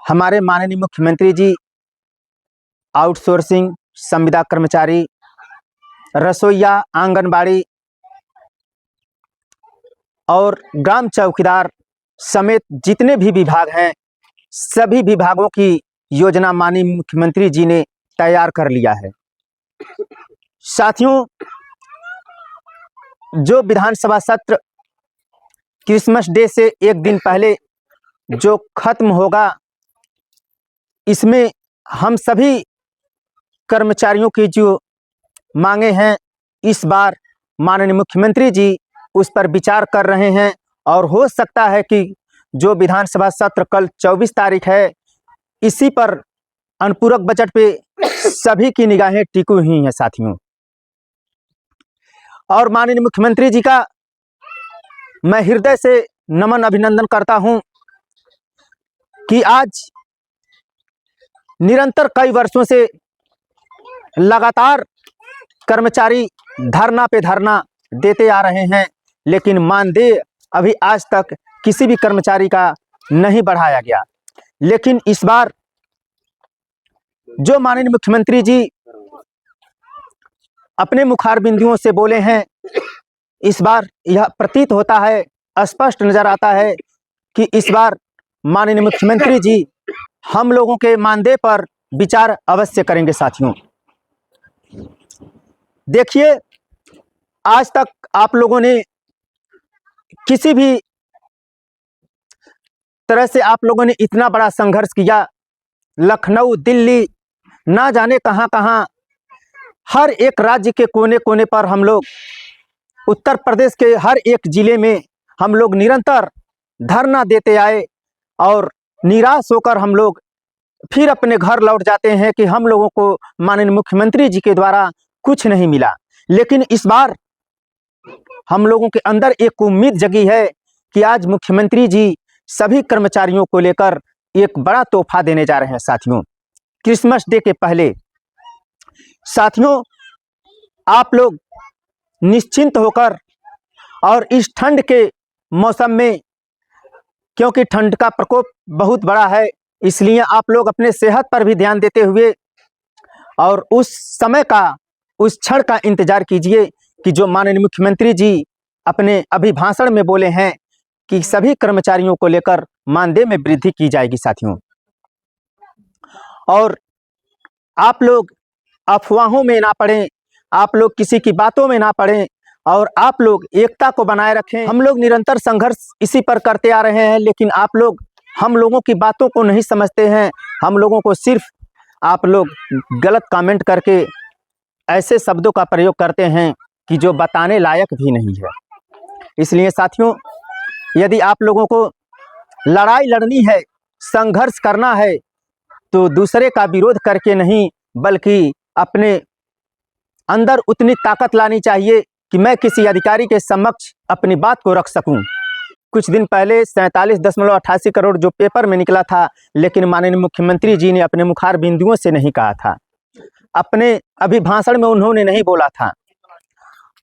हमारे माननीय मुख्यमंत्री जी आउटसोर्सिंग, संविदा कर्मचारी, रसोइया, आंगनबाड़ी और ग्राम चौकीदार समेत जितने भी विभाग हैं, सभी विभागों की योजना माननीय मुख्यमंत्री जी ने तैयार कर लिया है। साथियों, जो विधानसभा सत्र क्रिसमस डे से एक दिन पहले जो खत्म होगा, इसमें हम सभी कर्मचारियों की जो मांगे हैं, इस बार माननीय मुख्यमंत्री जी उस पर विचार कर रहे हैं और हो सकता है कि जो विधानसभा सत्र कल 24 तारीख है, इसी पर अनुपूरक बजट पे सभी की निगाहें टिकी हुई हैं साथियों। और माननीय मुख्यमंत्री जी का मैं हृदय से नमन अभिनंदन करता हूं कि आज निरंतर कई वर्षों से लगातार कर्मचारी धरना पे धरना देते आ रहे हैं, लेकिन मानदेय अभी आज तक किसी भी कर्मचारी का नहीं बढ़ाया गया। लेकिन इस बार जो माननीय मुख्यमंत्री जी अपने मुखार बिंदुओं से बोले हैं, इस बार यह प्रतीत होता है, स्पष्ट नजर आता है कि इस बार माननीय मुख्यमंत्री जी हम लोगों के मानदेय पर विचार अवश्य करेंगे साथियों। देखिए, आज तक आप लोगों ने किसी भी तरह से आप लोगों ने इतना बड़ा संघर्ष किया, लखनऊ, दिल्ली, ना जाने कहां कहां, हर एक राज्य के कोने कोने पर हम लोग, उत्तर प्रदेश के हर एक जिले में हम लोग निरंतर धरना देते आए और निराश होकर हम लोग फिर अपने घर लौट जाते हैं कि हम लोगों को माननीय मुख्यमंत्री जी के द्वारा कुछ नहीं मिला। लेकिन इस बार हम लोगों के अंदर एक उम्मीद जगी है कि आज मुख्यमंत्री जी सभी कर्मचारियों को लेकर एक बड़ा तोहफा देने जा रहे हैं साथियों, क्रिसमस डे के पहले। साथियों, आप लोग निश्चिंत होकर और इस ठंड के मौसम में, क्योंकि ठंड का प्रकोप बहुत बड़ा है, इसलिए आप लोग अपने सेहत पर भी ध्यान देते हुए और उस समय का, उस क्षण का इंतजार कीजिए कि जो माननीय मुख्यमंत्री जी अपने अभिभाषण में बोले हैं कि सभी कर्मचारियों को लेकर मानदेय में वृद्धि की जाएगी साथियों। और आप लोग अफवाहों में ना पड़ें, आप लोग किसी की बातों में ना पड़ें और आप लोग एकता को बनाए रखें। हम लोग निरंतर संघर्ष इसी पर करते आ रहे हैं, लेकिन आप लोग हम लोगों की बातों को नहीं समझते हैं। हम लोगों को सिर्फ आप लोग गलत कमेंट करके ऐसे शब्दों का प्रयोग करते हैं कि जो बताने लायक भी नहीं है। इसलिए साथियों, यदि आप लोगों को लड़ाई लड़नी है, संघर्ष करना है, तो दूसरे का विरोध करके नहीं, बल्कि अपने अंदर उतनी ताकत लानी चाहिए कि मैं किसी अधिकारी के समक्ष अपनी बात को रख सकूं। कुछ दिन पहले 47.88 करोड़ जो पेपर में निकला था, लेकिन माननीय मुख्यमंत्री जी ने अपने मुखार बिंदुओं से नहीं कहा था, अपने अभिभाषण में उन्होंने नहीं बोला था,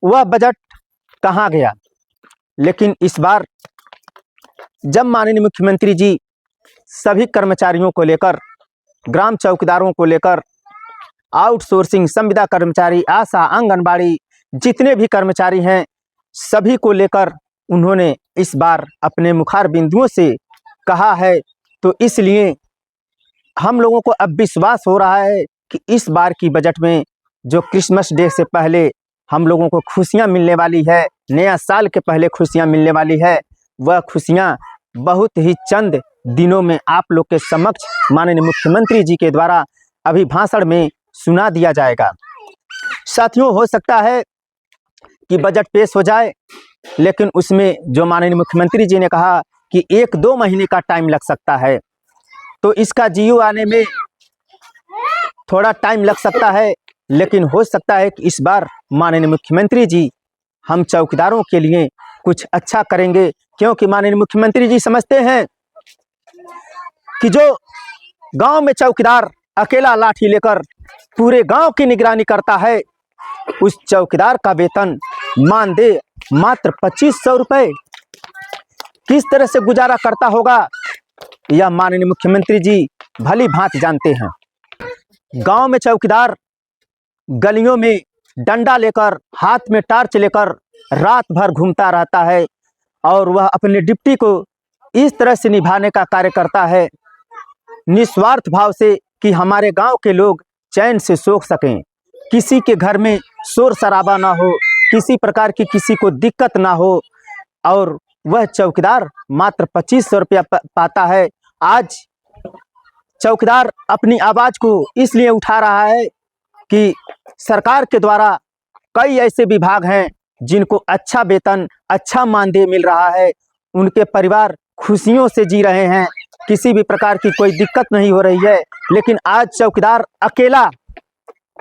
वह बजट कहाँ गया। लेकिन इस बार जब माननीय मुख्यमंत्री जी सभी कर्मचारियों को लेकर, ग्राम चौकीदारों को लेकर, आउटसोर्सिंग, संविदा कर्मचारी, आशा, आंगनबाड़ी, जितने भी कर्मचारी हैं, सभी को लेकर उन्होंने इस बार अपने मुखार बिंदुओं से कहा है, तो इसलिए हम लोगों को अब विश्वास हो रहा है कि इस बार की बजट में जो क्रिसमस डे से पहले हम लोगों को खुशियां मिलने वाली है, नया साल के पहले खुशियां मिलने वाली है, वह खुशियां बहुत ही चंद दिनों में आप लोग के समक्ष माननीय मुख्यमंत्री जी के द्वारा अभिभाषण में सुना दिया जाएगा। साथियों, हो सकता है कि बजट पेश हो जाए, लेकिन उसमें जो माननीय मुख्यमंत्री जी ने कहा कि 1-2 महीने का टाइम लग सकता है, तो इसका जीओ आने में थोड़ा टाइम लग सकता है। लेकिन हो सकता है कि इस बार माननीय मुख्यमंत्री जी हम चौकीदारों के लिए कुछ अच्छा करेंगे, क्योंकि माननीय मुख्यमंत्री जी समझते हैं कि जो गांव में चौकीदार अकेला लाठी लेकर पूरे गांव की निगरानी करता है, उस चौकीदार का वेतन मानदेय मात्र 2500 रुपए, किस तरह से गुजारा करता होगा यह माननीय मुख्यमंत्री जी भली भांति जानते हैं। गांव में चौकीदार गलियों में डंडा लेकर, हाथ में टार्च लेकर रात भर घूमता रहता है और वह अपनी ड्यूटी को इस तरह से निभाने का कार्य करता है निस्वार्थ भाव से कि हमारे गांव के लोग चैन से सो सकें, किसी के घर में शोर शराबा ना हो, किसी प्रकार की किसी को दिक्कत ना हो। और वह चौकीदार मात्र 2500 रुपया पाता है। आज चौकीदार अपनी आवाज़ को इसलिए उठा रहा है कि सरकार के द्वारा कई ऐसे विभाग हैं जिनको अच्छा वेतन, अच्छा मानदेय मिल रहा है, उनके परिवार खुशियों से जी रहे हैं, किसी भी प्रकार की कोई दिक्कत नहीं हो रही है। लेकिन आज चौकीदार अकेला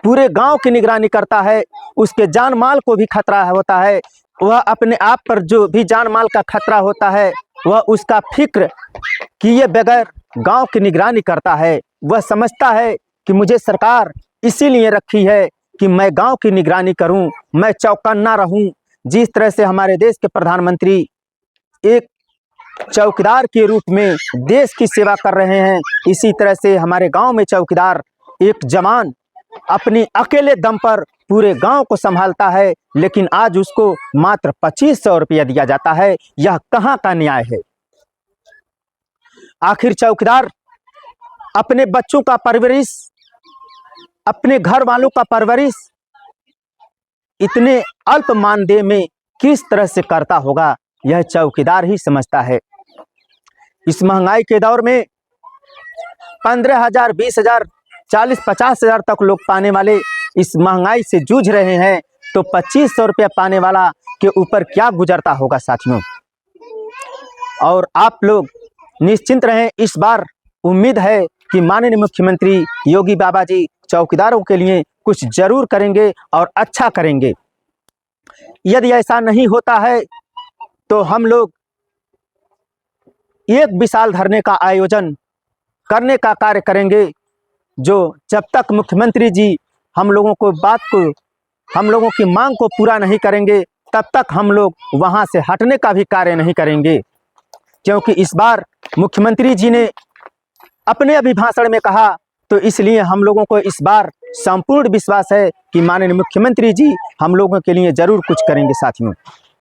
पूरे गांव की निगरानी करता है, उसके जान माल को भी खतरा होता है। वह अपने आप पर जो भी जान माल का खतरा होता है वह उसका फिक्र किए बगैर गांव की निगरानी करता है। वह समझता है कि मुझे सरकार इसीलिए रखी है कि मैं गांव की निगरानी करूं, मैं चौकन्ना रहूं। जिस तरह से हमारे देश के प्रधानमंत्री एक चौकीदार के रूप में देश की सेवा कर रहे हैं, इसी तरह से हमारे गांव में चौकीदार एक जवान अपनी अकेले दम पर पूरे गांव को संभालता है, लेकिन आज उसको मात्र 2500 रुपया दिया जाता है। यह कहां का न्याय है? आखिर चौकीदार अपने बच्चों का परवरिश, अपने घर वालों का परवरिश इतने अल्प मानदेय में किस तरह से करता होगा, यह चौकीदार ही समझता है। इस महंगाई के दौर में 15,000, 20,000, 40-50,000 तक लोग पाने वाले इस महंगाई से जूझ रहे हैं, तो 2500 रुपया पाने वाला के ऊपर क्या गुजरता होगा साथियों। और आप लोग निश्चिंत रहें, इस बार उम्मीद है कि माननीय मुख्यमंत्री योगी बाबा जी चौकीदारों के लिए कुछ जरूर करेंगे और अच्छा करेंगे। यदि ऐसा नहीं होता है तो हम लोग एक विशाल धरने का आयोजन करने का कार्य करेंगे, जो जब तक मुख्यमंत्री जी हम लोगों की मांग को पूरा नहीं करेंगे तब तक हम लोग वहां से हटने का भी कार्य नहीं करेंगे। क्योंकि इस बार मुख्यमंत्री जी ने अपने अभिभाषण में कहा, तो इसलिए हम लोगों को इस बार संपूर्ण विश्वास है कि माननीय मुख्यमंत्री जी हम लोगों के लिए जरूर कुछ करेंगे साथियों।